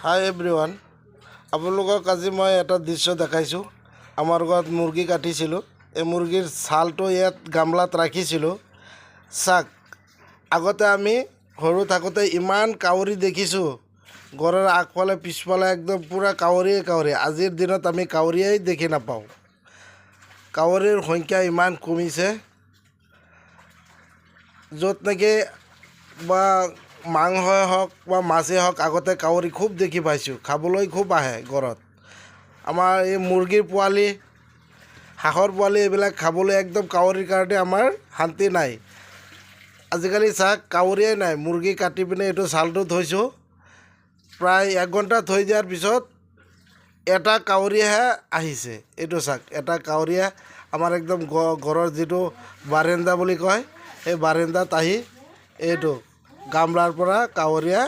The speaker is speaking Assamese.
হাই এভৰিৱান, আপোনালোকক আজি মই এটা দৃশ্য দেখাইছোঁ। আমাৰ ঘৰত মুৰ্গী কাটিছিলোঁ। এই মুৰ্গীৰ ছালটো ইয়াত গামলাত ৰাখিছিলোঁ। চাওক, আগতে আমি সৰু থাকোঁতে ইমান কাউৰী দেখিছোঁ। ঘৰৰ আগফালে পিছফালে একদম পূৰা কাউৰীয়ে কাউৰী। আজিৰ দিনত আমি কাউৰীয়েই দেখি নাপাওঁ। কাউৰীৰ সংখ্যা ইমান কমিছে। য'ত নেকি বা মাংসই হওক বা মাছেই হওক, আগতে কাউৰী খুব দেখি পাইছোঁ। খাবলৈ খুব আহে ঘৰত। আমাৰ এই মুৰ্গীৰ পোৱালি, হাঁহৰ পোৱালি এইবিলাক খাবলৈ একদম কাউৰীৰ কাৰণে আমাৰ শান্তি নাই। আজিকালি চাওক, কাউৰীয়ে নাই। মুৰ্গী কাটি পিনে এইটো ছালটো থৈছোঁ। প্ৰায় 1 ঘণ্টা থৈ দিয়াৰ পিছত এটা কাউৰীহে আহিছে। এইটো চাওক, এটা কাউৰীয়ে আমাৰ একদম ঘৰৰ যিটো বাৰান্দা বুলি কয়, এই বাৰান্দাত আহি এইটো গামলাৰ পৰা কাউৰীয়ে